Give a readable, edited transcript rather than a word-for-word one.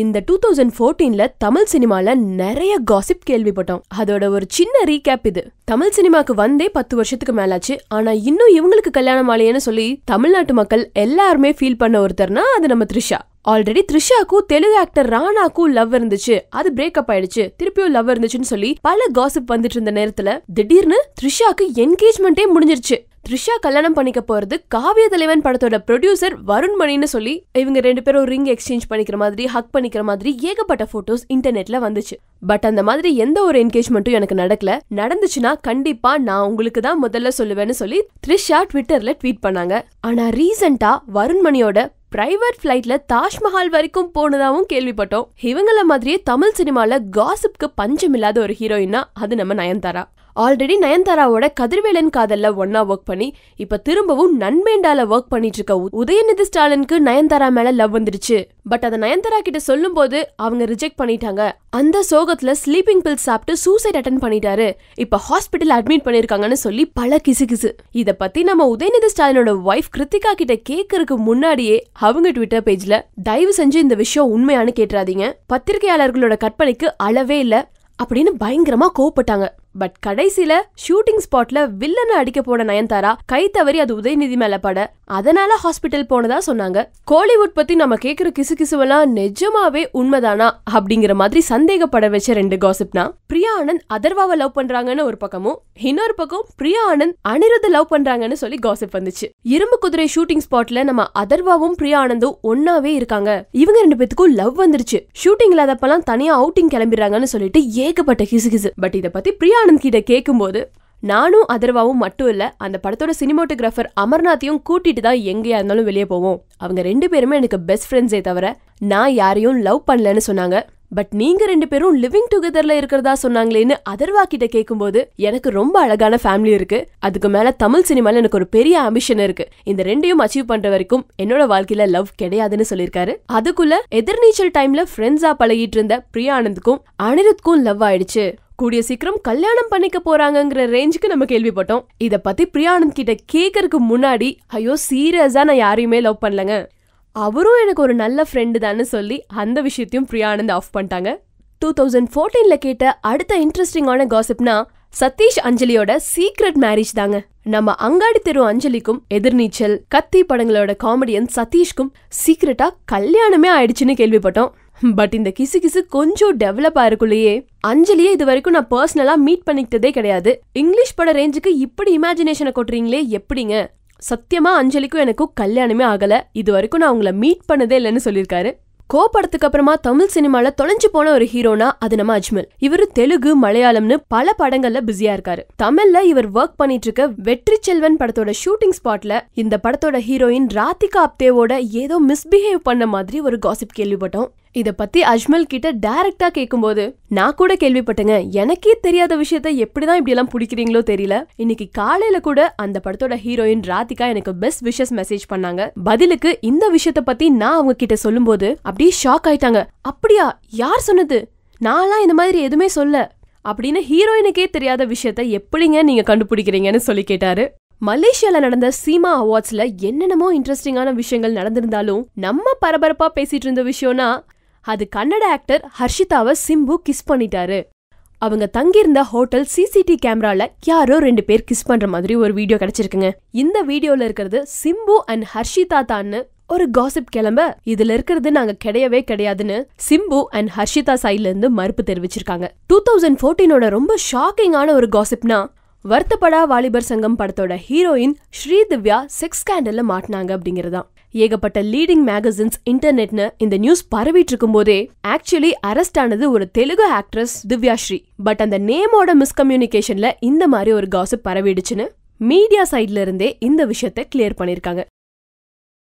இந்த 2014ல தமிழ் சினிமால நிறைய காசிப் கேள்விப்பட்டோம். அதோட ஒரு சின்ன ரீகேப் இது. தமிழ் சினிமாக்கு வந்தே 10 வருஷத்துக்கு மேலாச்சு. ஆனா இன்னும் இவங்களுக்கு கல்யாணம் ஆலையேன்னு சொல்லி தமிழ்நாட்டு மக்கள் எல்லாருமே ஃபீல் பண்ண ஒருத்தர்னா அது நம்ம த்ரிஷா. ஆல்ரெடி த்ரிஷாக்கும் தெலுங்கு ஆக்டர் ராணாக்கும் லவ் இருந்துச்சு, அது பிரேக்கப் ஆயிடுச்சு, திருப்பியும் லவ் இருந்துச்சுன்னு சொல்லி பல காசிப் வந்துட்டு இருந்த நேரத்துல திடீர்னு த்ரிஷாக்கு என்கேஜ்மெண்டே முடிஞ்சிருச்சு. த்ரிஷா கல்யாணம் பண்ணிக்க போறது காவிய தலைவன் படத்தோட ப்ரொடியூசர் வருண் மணின்னு சொல்லி இவங்க 2 பேரும் ரிங் எக்ஸ்சேஞ்ச் பண்ணிக்கிற மாதிரி, ஹக் பண்ணிக்கிற மாதிரி ஏகப்பட்ட போட்டோஸ் இன்டர்நெட்ல வந்துச்சு. பட் அந்த மாதிரி எந்த ஒரு என்கேஜ்மெண்ட்டும் எனக்கு நடக்கல. நடந்துச்சுன்னா கண்டிப்பா நான் உங்களுக்கு தான் முதல்ல சொல்லுவேன்னு சொல்லி த்ரிஷா ட்விட்டர்ல ட்வீட் பண்ணாங்க. ஆனா ரீசெண்டா வருண் மணியோட பிரைவேட் பிளைட்ல தாஜ்மஹால் வரைக்கும் போனதாவும் கேள்விப்பட்டோம். இவங்கள மாதிரியே தமிழ் சினிமால காசிப்க்கு பஞ்சம் இல்லாத ஒரு ஹீரோயின்னா அது நம்ம நயன்தாரா. ஆல்ரெடி நயன்தாராவோட கதிர்வேலன் காதல்ல ஒன்னா ஒர்க் பண்ணி இப்ப திரும்பவும் நன்மேண்டால ஒர்க் பண்ணிட்டு இருக்க உதயநிதி ஸ்டாலினுக்கு நயன்தாரா மேல லவ் வந்துருச்சு. பட் அத நயன்தாரா கிட்ட சொல்லும் போது அவங்க ரிஜெக்ட் பண்ணிட்டாங்க. அந்த சோகத்துல ஸ்லீப்பிங் பில்ஸ் சாப்பிட்டு சூசைட் அட்டென்ட் பண்ணிட்டாரு, இப்ப ஹாஸ்பிட்டல் அட்மிட் பண்ணிருக்காங்கன்னு சொல்லி பல கிசு. இத பத்தி நம்ம உதயநிதி ஸ்டாலினோட வைஃப் கிருத்திகா கிட்ட கேட்கறதுக்கு முன்னாடியே அவங்க ட்விட்டர் பேஜ்ல தயவு செஞ்சு இந்த விஷயம் உண்மையானு கேட்டுறாதீங்க, பத்திரிகையாளர்களோட கற்பனைக்கு அளவே இல்ல அப்படின்னு பயங்கரமா கோவப்பட்டாங்க. பட் கடைசியில ஷூட்டிங் ஸ்பாட்ல வில்லனை அடிக்க போன நயன்தாரா கை தவறி அது உதயநிதி மேல பட அதனால ஹாஸ்பிட்டல் போனதா சொன்னாங்க. கோலிவுட் பத்தி நம்ம கேக்குற கிசுகிசுவெல்லாம் நிஜமாவே உண்மைதானா அப்படிங்கிற மாதிரி சந்தேகப்பட வச்ச 2 காசிப்னா, பிரியா ஆனந்த் அதர்வாவை லவ் பண்றாங்கன்னு ஒரு பக்கமும், இன்னொரு பக்கம் பிரியா ஆனந்த் அனிருத்த லவ் பண்றாங்கன்னு சொல்லி காசிப் வந்துச்சு. இரும்பு குதிரை ஷூட்டிங் ஸ்பாட்ல நம்ம அதர்வாவும் பிரியா ஆனந்தும் ஒன்னாவே இருக்காங்க, இவங்க 2 பேத்துக்கும் லவ் வந்துருச்சு, ஷூட்டிங் இல்லாதப்பெல்லாம் தனியா அவுட்டிங் கிளம்பிடுறாங்கன்னு சொல்லிட்டு ஏகப்பட்ட கிசுகிசு. பட் இத பத்தி பிரியா ஆனந்த் கிட்ட கேட்கும்போது நானும் அதர்வாவும் மட்டும் இல்ல, அந்த படத்தோட சினிமாட்டோகிராஃபர் அமர்நாத்தையும் கூட்டிட்டு தான் எங்கேயா இருந்தாலும் வெளியே போவோம், அவங்க 2 பேருமே எனக்கு பெஸ்ட் ஃப்ரெண்ட்ஸே தவிர நான் யாரையும் லவ் பண்ணலன்னு சொன்னாங்க. பட் நீங்க 2 பேரும் லிவிங் டுகெதர்ல இருக்கிறதா சொன்னாங்களேன்னு அதர்வா கிட்ட கேட்கும்போது எனக்கு ரொம்ப அழகான ஃபேமிலி இருக்கு, அதுக்கு மேல தமிழ் சினிமால எனக்கு ஒரு பெரிய ஆம்பிஷன் இருக்கு, இந்த 2யும் அச்சீவ் பண்ற வரைக்கும் என்னோட வாழ்க்கையில லவ் கிடையாதுன்னு சொல்லிருக்காரு. அதுக்குள்ள எதிர்நீச்சல் டைம்ல ஃப்ரெண்ட்ஸா பழகிட்டு இருந்த பிரியா ஆனந்துக்கும் அனிருத்துக்கும் லவ் ஆயிடுச்சு, கூடிய சீக்கிரம் கல்யாணம் பண்ணிக்க போறாங்கிற ரேஞ்சுக்கு நம்ம கேள்விப்பட்டோம். இத பத்தி பிரியா ஆனந்த் கிட்ட கேட்கறதுக்கு முன்னாடி ஐயோ சீரியஸா நான் யாரையுமே லவ் பண்ணலங்க, அவரும் எனக்கு ஒரு நல்ல ஃப்ரெண்டு தான்னு சொல்லி அந்த விஷயத்தையும் பிரியா ஆனந்த் ஆஃப் பண்ணிட்டாங்க. 2014ல கேட்ட அடுத்த இன்ட்ரெஸ்டிங்கான காசிப்னா சதீஷ் அஞ்சலியோட சீக்ரெட் மேரேஜ் தாங்க. நம்ம அங்காடி தெரு அஞ்சலிக்கும் எதிர்நீச்சல், கத்தி படங்களோட காமெடியன் சதீஷ்க்கும் சீக்ரெட்டா கல்யாணமே ஆயிடுச்சுன்னு கேள்விப்பட்டோம். பட் இந்த கிசு கொஞ்சம் டெவலப் ஆயிருக்குள்ளேயே அஞ்சலியே இது வரைக்கும் நான் பர்சனலா மீட் பண்ணிக்கிட்டதே கிடையாது, இங்கிலீஷ் பட ரேஞ்சுக்கு இப்படி இமேஜினேஷனை கொட்டுறீங்களே எப்படிங்க, சத்தியமா அஞ்சலிக்கும் எனக்கும் கல்யாணமே ஆகல, இது வரைக்கும் நான் உங்களை மீட் பண்ணதே இல்லைன்னு சொல்லியிருக்காரு. கோ படத்துக்கு அப்புறமா தமிழ் சினிமால தொலைஞ்சு போன ஒரு ஹீரோனா அது நம்ம அஜ்மல். இவரு தெலுங்கு, மலையாளம்னு பல படங்கள்ல பிஸியா இருக்காரு. தமிழ்ல இவர் ஒர்க் பண்ணிட்டு இருக்க வெற்றி செல்வன் படத்தோட ஷூட்டிங் ஸ்பாட்ல இந்த படத்தோட ஹீரோயின் ராதிகா அப்தேவோட ஏதோ மிஸ்பிஹேவ் பண்ண மாதிரி ஒரு காசிப் கேள்விப்பட்டோம். இத பத்தி அஜ்மல் கிட்ட டைரக்டா கேட்கும்போது நான் கூட கேள்விப்பட்டேங்க, எனக்கே தெரியாத விஷயத்த எப்படிதான் இப்படி எல்லாம் பிடிக்கிறீங்களோ தெரியல, இன்னைக்கு காலையில கூட அந்த படத்தோட ஹீரோயின் ராதிகா எனக்கு பெஸ்ட் விஷஸ் மெசேஜ் பண்ணாங்க, பதிலுக்கு இந்த விஷயத்த பத்தி நான் அவங்க கிட்ட சொல்லும் போது அப்படியே ஷாக் ஆயிட்டாங்க, அப்படியா யார் சொன்னது, நான்லாம் இந்த மாதிரி எதுவுமே சொல்ல அப்படின்னு ஹீரோயினுக்கே தெரியாத விஷயத்த எப்படிங்க நீங்க கண்டுபிடிக்கிறீங்கன்னு சொல்லி கேட்டாரு. மலேசியால நடந்த சீமா அவார்ட்ஸ்ல என்னென்னமோ இன்ட்ரெஸ்டிங்கான விஷயங்கள் நடந்திருந்தாலும் நம்ம பரபரப்பா பேசிட்டு இருந்த விஷயம்னா அது கன்னட ஆக்டர் ஹர்ஷிதாவை சிம்பு கிஸ் பண்ணிட்டாரு. அவங்க தங்கியிருந்த ஹோட்டல் சிசிடி கேமரால யாரோ 2 பேர் கிஸ் பண்ற மாதிரி ஒரு வீடியோ கிடைச்சிருக்குங்க. இந்த வீடியோல இருக்கிறது சிம்பு அண்ட் ஹர்ஷிதா தான்னு ஒரு காசிப் கிளம்ப இதுல இருக்கிறது நாங்க கிடையவே கிடையாதுன்னு சிம்பு அண்ட் ஹர்ஷிதா சைட்ல இருந்து மறுப்பு தெரிவிச்சிருக்காங்க. 2014ஓட ரொம்ப ஷாக்கிங்கான ஒரு காசிப்னா வருத்தப்படா வாலிபர் சங்கம் படத்தோட ஹீரோயின் ஸ்ரீதிவ்யா செக்ஸ் ஸ்கேண்டல்ல மாட்டினாங்க அப்படிங்கறதான். ஏகப்பட்ட லீடிங் மேகசின்ஸ், இன்டர்நெட்னு இந்த நியூஸ் பரவிட்டு இருக்கும் போதே ஆக்சுவலி அரெஸ்ட் ஆனது ஒரு தெலுங்கு ஆக்ட்ரஸ் திவ்யா ஸ்ரீ. பட் அந்த நேமோட மிஸ்கம்யூனிகேஷன்ல இந்த மாதிரி ஒரு காசிப் பரவிடுச்சுன்னு மீடியா சைட்ல இருந்தே இந்த விஷயத்தை கிளியர் பண்ணிருக்காங்க.